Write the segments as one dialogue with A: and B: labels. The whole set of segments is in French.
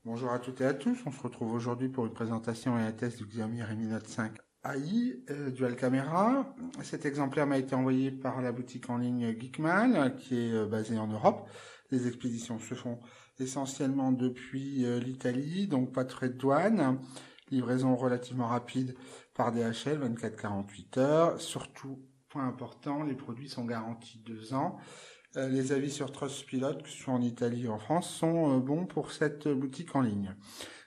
A: Bonjour à toutes et à tous, on se retrouve aujourd'hui pour une présentation et un test du Xiaomi Redmi Note 5 AI Dual Camera. Cet exemplaire m'a été envoyé par la boutique en ligne Geekman qui est basée en Europe. Les expéditions se font essentiellement depuis l'Italie, donc pas de frais de douane. Livraison relativement rapide par DHL, 24-48 heures. Surtout, point important, les produits sont garantis 2 ans. Les avis sur Trustpilot, que ce soit en Italie ou en France, sont bons pour cette boutique en ligne.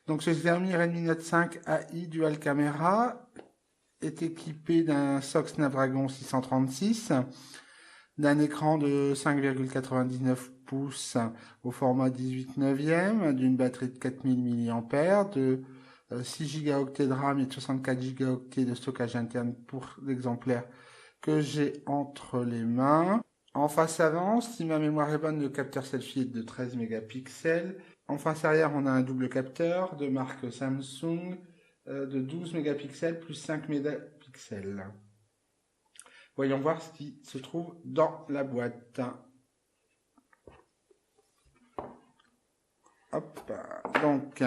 A: Donc ce Xiaomi Redmi Note 5 AI Dual Camera est équipé d'un SoC Snapdragon 636, d'un écran de 5,99 pouces au format 18 neuvième, d'une batterie de 4000 mAh, de 6 Go de RAM et de 64 Go de stockage interne pour l'exemplaire que j'ai entre les mains. En face avant, si ma mémoire est bonne, le capteur selfie est de 13 mégapixels. En face arrière, on a un double capteur de marque Samsung de 12 mégapixels plus 5 mégapixels. Voyons voir ce qui se trouve dans la boîte. Hop, donc,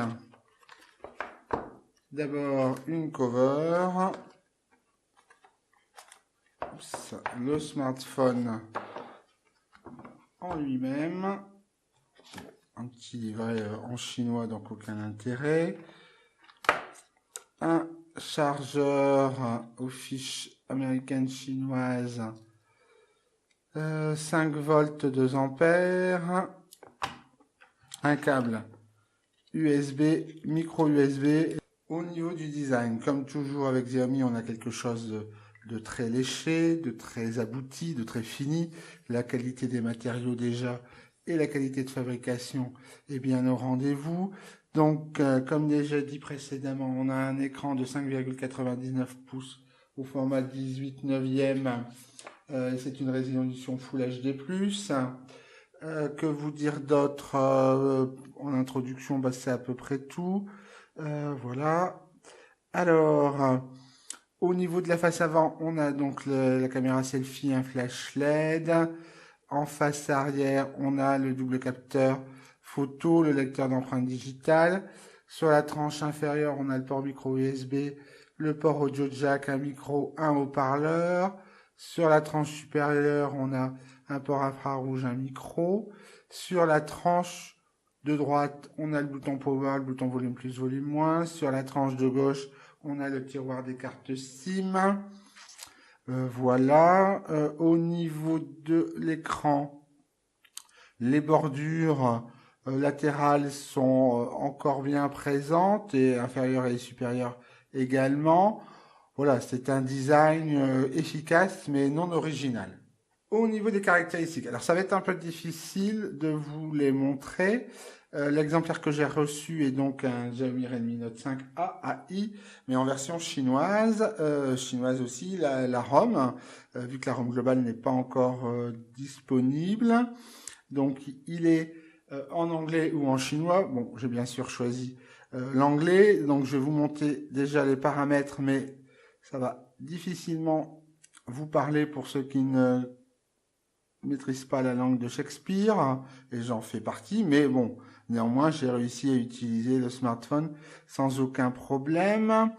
A: d'abord une cover. Oups, le smartphone en lui-même, un petit livret en chinois, donc aucun intérêt, un chargeur aux fiches américaines chinoises, 5 volts 2 ampères, un câble USB, micro USB. Au niveau du design, comme toujours avec Xiaomi, on a quelque chose de très léché, de très abouti, de très fini. La qualité des matériaux déjà et la qualité de fabrication est bien au rendez-vous. Donc, comme déjà dit précédemment, on a un écran de 5,99 pouces au format 18 neuvième. C'est une résolution Full HD+. Que vous dire d'autre en introduction, c'est à peu près tout. Voilà. Alors... Au niveau de la face avant, on a donc la caméra selfie, un flash LED. En face arrière, on a le double capteur photo, le lecteur d'empreintes digitales. Sur la tranche inférieure, on a le port micro USB, le port audio jack, un micro, un haut-parleur. Sur la tranche supérieure, on a un port infrarouge, un micro. Sur la tranche de droite, on a le bouton power, le bouton volume plus, volume moins. Sur la tranche de gauche, on a le tiroir des cartes SIM. Voilà. Au niveau de l'écran, les bordures latérales sont encore bien présentes et inférieures et supérieures également. Voilà, c'est un design efficace mais non original. Au niveau des caractéristiques, alors ça va être un peu difficile de vous les montrer. L'exemplaire que j'ai reçu est donc un Xiaomi Redmi Note 5 AI, mais en version chinoise, chinoise aussi, la ROM, vu que la ROM globale n'est pas encore disponible. Donc il est en anglais ou en chinois. Bon, j'ai bien sûr choisi l'anglais, donc je vais vous montrer déjà les paramètres, mais ça va difficilement vous parler pour ceux qui ne maîtrise pas la langue de Shakespeare, et j'en fais partie, mais bon, néanmoins, j'ai réussi à utiliser le smartphone sans aucun problème.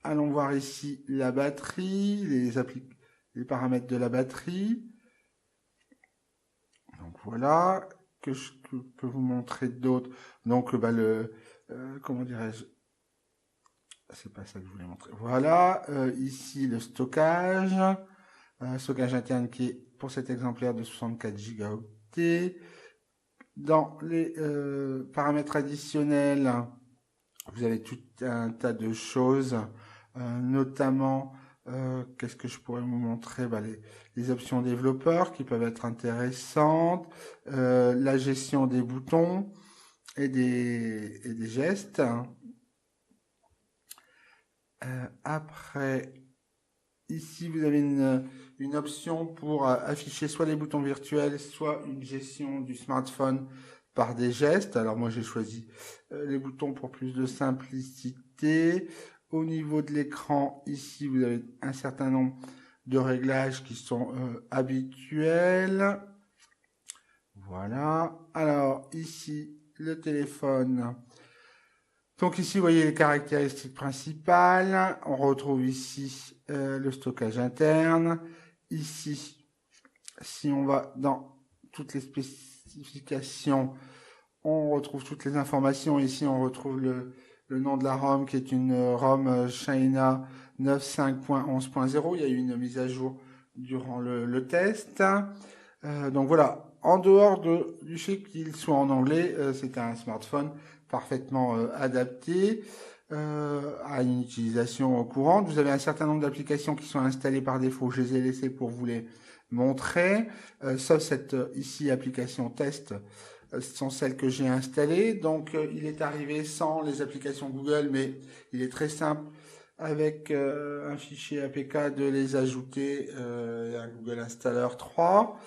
A: Allons voir ici la batterie, les paramètres de la batterie. Donc voilà, que je peux vous montrer d'autres. Donc, comment dirais-je, c'est pas ça que je voulais montrer. Voilà, ici le stockage. Stockage interne qui est pour cet exemplaire de 64 Go. Dans les paramètres additionnels, vous avez tout un tas de choses, notamment, qu'est-ce que je pourrais vous montrer, les options développeurs qui peuvent être intéressantes, la gestion des boutons et des gestes. Après, ici, vous avez une option pour afficher soit les boutons virtuels, soit une gestion du smartphone par des gestes. Alors moi, j'ai choisi les boutons pour plus de simplicité. Au niveau de l'écran, ici, vous avez un certain nombre de réglages qui sont habituels. Voilà. Alors, ici, le téléphone. Donc ici, vous voyez les caractéristiques principales. On retrouve ici le stockage interne. Ici, si on va dans toutes les spécifications, on retrouve toutes les informations. Ici, on retrouve le nom de la ROM qui est une ROM China 9.5.11.0. Il y a eu une mise à jour durant le test. Donc voilà, en dehors du fait qu'il soit en anglais, c'est un smartphone parfaitement adapté à une utilisation courante. Vous avez un certain nombre d'applications qui sont installées par défaut. Je les ai laissées pour vous les montrer. Sauf cette ici application test, sont celles que j'ai installées. Donc il est arrivé sans les applications Google, mais il est très simple avec un fichier APK de les ajouter et un Google Installer 3.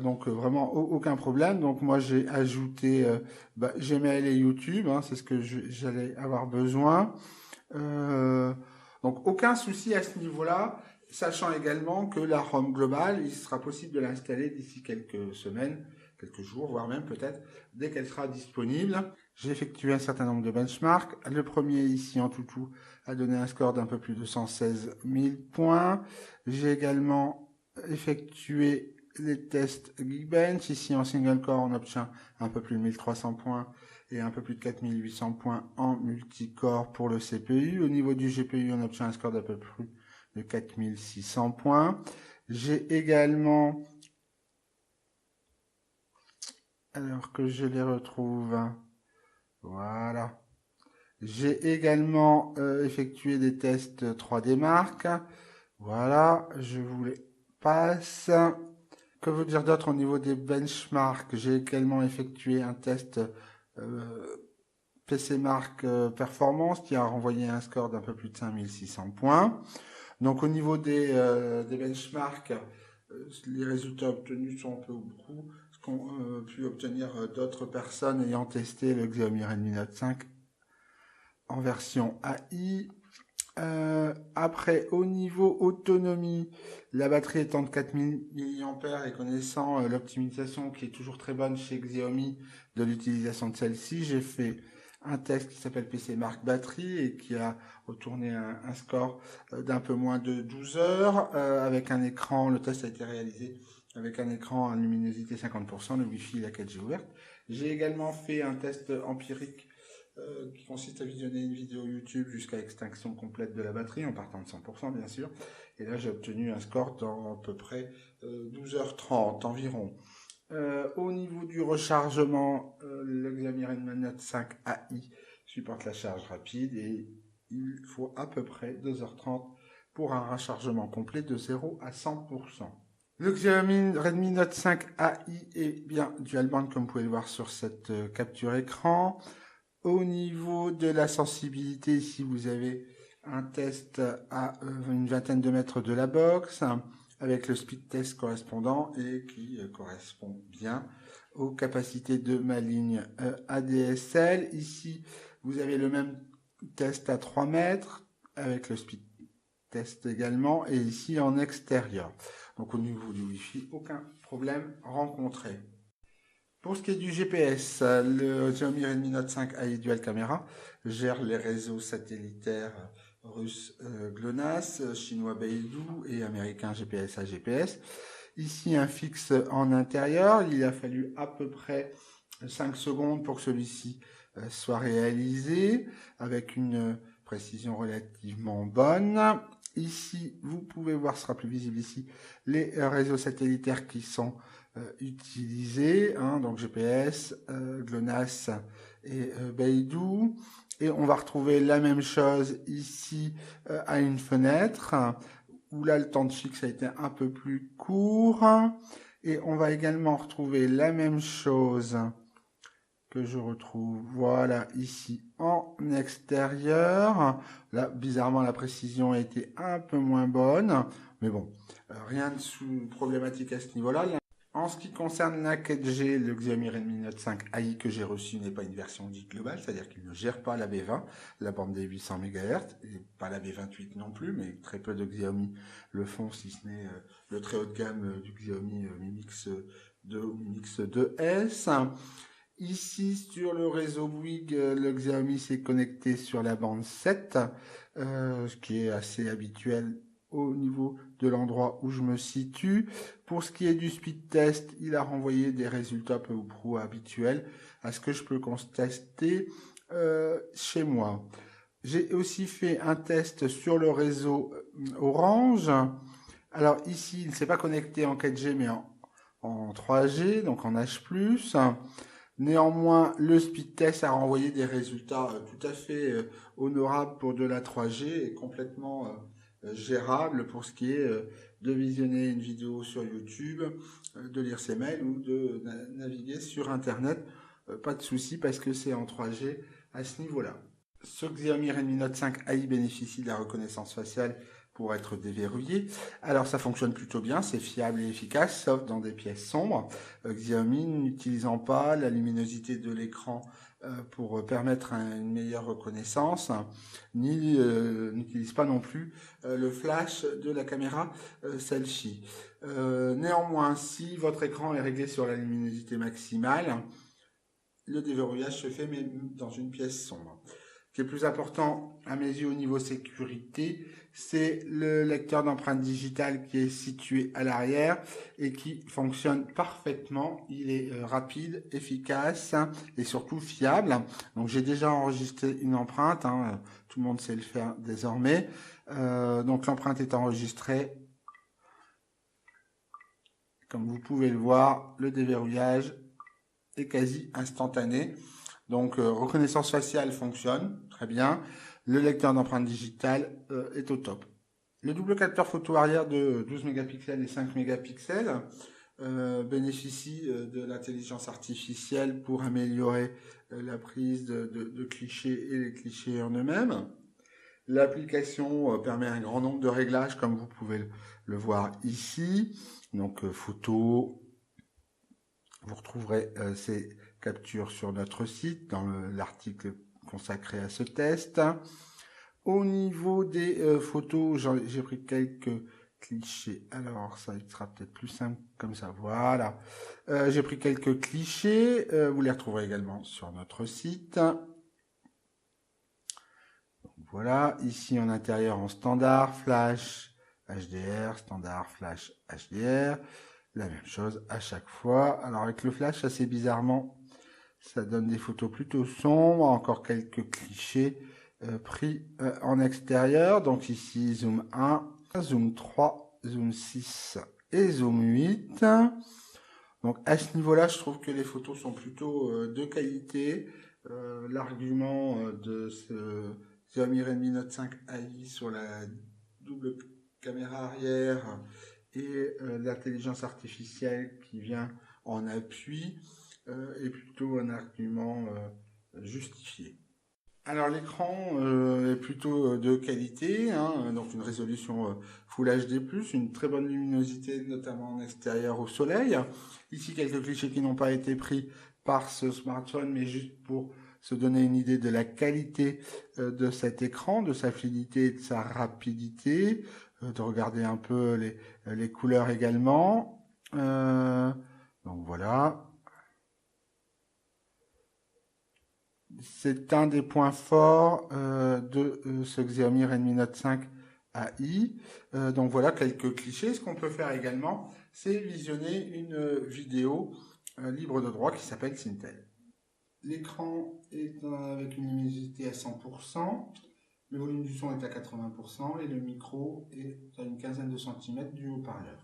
A: Donc vraiment aucun problème. Donc moi j'ai ajouté Gmail et YouTube, hein, c'est ce que j'allais avoir besoin. Donc aucun souci à ce niveau-là, sachant également que la ROM globale, il sera possible de l'installer d'ici quelques semaines, quelques jours, voire même peut-être, dès qu'elle sera disponible. J'ai effectué un certain nombre de benchmarks. Le premier ici en tout a donné un score d'un peu plus de 116 000 points. J'ai également effectué les tests Geekbench. Ici en single core, on obtient un peu plus de 1300 points et un peu plus de 4800 points en multicore pour le CPU. Au niveau du GPU, on obtient un score d'à peu plus de 4600 points. J'ai également, alors que je les retrouve, voilà. J'ai également effectué des tests 3D Mark. Voilà, je vous les passe. Que vous dire d'autre au niveau des benchmarks? J'ai également effectué un test PC Mark Performance qui a renvoyé un score d'un peu plus de 5600 points. Donc au niveau des benchmarks, les résultats obtenus sont un peu beaucoup ce qu'ont pu obtenir d'autres personnes ayant testé le Xiaomi Redmi Note 5 en version AI. Après, au niveau autonomie, la batterie étant de 4000 mAh et connaissant l'optimisation qui est toujours très bonne chez Xiaomi de l'utilisation de celle-ci, j'ai fait un test qui s'appelle PC Mark Batterie et qui a retourné un score d'un peu moins de 12 heures avec un écran, le test a été réalisé avec un écran à luminosité 50%, le Wi-Fi, la 4G ouverte. J'ai également fait un test empirique qui consiste à visionner une vidéo YouTube jusqu'à extinction complète de la batterie, en partant de 100% bien sûr. Et là, j'ai obtenu un score dans à peu près 12h30 environ. Au niveau du rechargement, le Xiaomi Redmi Note 5 AI supporte la charge rapide et il faut à peu près 2h30 pour un rechargement complet de 0 à 100%. Le Xiaomi Redmi Note 5 AI est bien dual band comme vous pouvez le voir sur cette capture écran. Au niveau de la sensibilité, ici vous avez un test à une vingtaine de mètres de la box avec le speed test correspondant et qui correspond bien aux capacités de ma ligne ADSL. Ici, vous avez le même test à 3 mètres avec le speed test également et ici en extérieur. Donc au niveau du Wi-Fi, aucun problème rencontré. Pour ce qui est du GPS, le Xiaomi Redmi Note 5 AI Dual Camera gère les réseaux satellitaires russes GLONASS, chinois Beidou et américain GPS à GPS. Ici un fixe en intérieur, il a fallu à peu près 5 secondes pour que celui-ci soit réalisé avec une précision relativement bonne. Ici, vous pouvez voir, ce sera plus visible ici, les réseaux satellitaires qui sont utilisés, hein, donc GPS, GLONASS et Beidou. Et on va retrouver la même chose ici à une fenêtre, où là le temps de fixe a été un peu plus court. Et on va également retrouver la même chose que je retrouve, voilà, ici en extérieur. Là, bizarrement, la précision a été un peu moins bonne, mais bon, rien de problématique à ce niveau-là. En ce qui concerne la 4G, le Xiaomi Redmi Note 5 AI que j'ai reçu n'est pas une version dite globale, c'est-à-dire qu'il ne gère pas la V20, la bande des 800 MHz, et pas la V28 non plus, mais très peu de Xiaomi le font, si ce n'est le très haut de gamme du Xiaomi Mi Mix 2 ou Mi Mix 2S. Ici, sur le réseau Bouygues, le Xiaomi s'est connecté sur la bande 7, ce qui est assez habituel au niveau de l'endroit où je me situe. Pour ce qui est du speed test, il a renvoyé des résultats peu ou prou habituels à ce que je peux constater chez moi. J'ai aussi fait un test sur le réseau Orange. Alors ici, il ne s'est pas connecté en 4G mais en 3G, donc en H+. Néanmoins, le speed test a renvoyé des résultats tout à fait honorables pour de la 3G et complètement gérable pour ce qui est de visionner une vidéo sur YouTube, de lire ses mails ou de naviguer sur Internet. Pas de souci parce que c'est en 3G à ce niveau-là. Ce Xiaomi Redmi Note 5 AI bénéficie de la reconnaissance faciale pour être déverrouillé. Alors ça fonctionne plutôt bien, c'est fiable et efficace, sauf dans des pièces sombres. Xiaomi n'utilisant pas la luminosité de l'écran pour permettre une meilleure reconnaissance, ni n'utilise pas non plus le flash de la caméra selfie. Néanmoins, si votre écran est réglé sur la luminosité maximale, le déverrouillage se fait même dans une pièce sombre. Ce qui est plus important à mes yeux au niveau sécurité, c'est le lecteur d'empreintes digitales qui est situé à l'arrière et qui fonctionne parfaitement. Il est rapide, efficace et surtout fiable. Donc j'ai déjà enregistré une empreinte, tout le monde sait le faire désormais. Donc l'empreinte est enregistrée. Comme vous pouvez le voir, le déverrouillage est quasi instantané. Donc reconnaissance faciale fonctionne très bien. Le lecteur d'empreintes digitales est au top. Le double capteur photo arrière de 12 mégapixels et 5 mégapixels bénéficie de l'intelligence artificielle pour améliorer la prise de clichés et les clichés en eux-mêmes. L'application permet un grand nombre de réglages comme vous pouvez le voir ici. Donc photo, vous retrouverez ces captures sur notre site dans l'article consacré à ce test. Au niveau des photos, j'ai pris quelques clichés. Alors, ça sera peut-être plus simple comme ça. Voilà. J'ai pris quelques clichés. Vous les retrouverez également sur notre site. Donc, voilà. Ici, en intérieur, en standard, flash, HDR, standard, flash, HDR. La même chose à chaque fois. Alors, avec le flash, assez bizarrement, ça donne des photos plutôt sombres. Encore quelques clichés pris en extérieur. Donc ici, zoom 1, zoom 3, zoom 6 et zoom 8. Donc à ce niveau-là, je trouve que les photos sont plutôt de qualité. L'argument de ce Xiaomi Redmi Note 5 AI sur la double caméra arrière et l'intelligence artificielle qui vient en appui est plutôt un argument justifié. Alors l'écran est plutôt de qualité, donc une résolution Full HD+, une très bonne luminosité, notamment en extérieur au soleil. Ici quelques clichés qui n'ont pas été pris par ce smartphone, mais juste pour se donner une idée de la qualité de cet écran, de sa fluidité et de sa rapidité, de regarder un peu les couleurs également. Donc voilà. C'est un des points forts de ce Xiaomi Redmi Note 5 AI. Donc voilà quelques clichés. Ce qu'on peut faire également, c'est visionner une vidéo libre de droit qui s'appelle Sintel. L'écran est avec une luminosité à 100%, le volume du son est à 80% et le micro est à une quinzaine de centimètres du haut-parleur.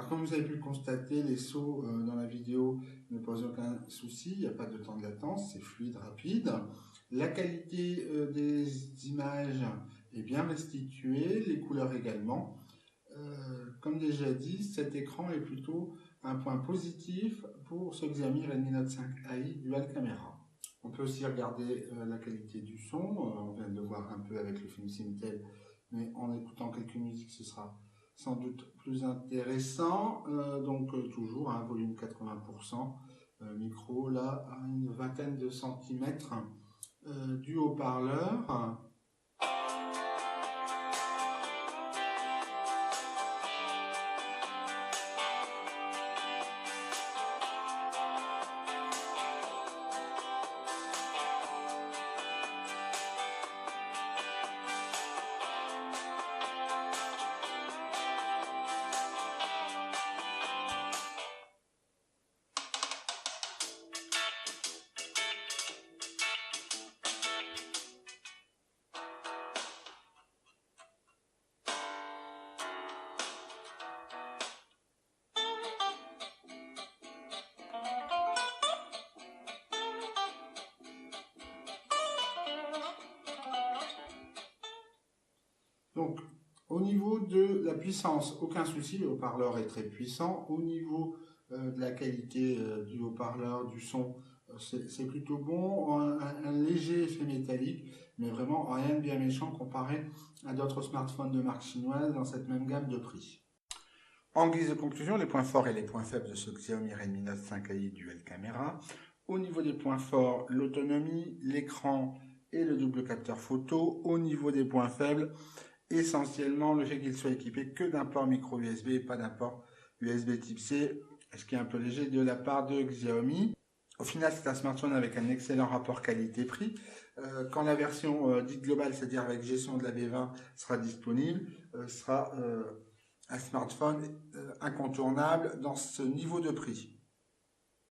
A: Alors comme vous avez pu le constater, les sauts dans la vidéo ne posent aucun souci, il n'y a pas de temps de latence, c'est fluide, rapide. La qualité des images est bien restituée, les couleurs également. Comme déjà dit, cet écran est plutôt un point positif pour ce Xiaomi Redmi Note 5i Dual Camera. On peut aussi regarder la qualité du son, on vient de le voir un peu avec le film Simtel, mais en écoutant quelques musiques ce sera sans doute plus intéressant. Toujours un volume 80%, micro là à une vingtaine de centimètres du haut-parleur. Donc, au niveau de la puissance, aucun souci, le haut-parleur est très puissant. Au niveau de la qualité du haut-parleur, du son, c'est plutôt bon. Un léger effet métallique, mais vraiment rien de bien méchant comparé à d'autres smartphones de marque chinoise dans cette même gamme de prix. En guise de conclusion, les points forts et les points faibles de ce Xiaomi Redmi Note 5i Dual Camera. Au niveau des points forts, l'autonomie, l'écran et le double capteur photo. Au niveau des points faibles, essentiellement le fait qu'il soit équipé que d'un port micro USB et pas d'un port USB type C, ce qui est un peu léger de la part de Xiaomi. Au final, c'est un smartphone avec un excellent rapport qualité-prix. Quand la version dite globale, c'est-à-dire avec gestion de la V20, sera disponible, sera un smartphone incontournable dans ce niveau de prix.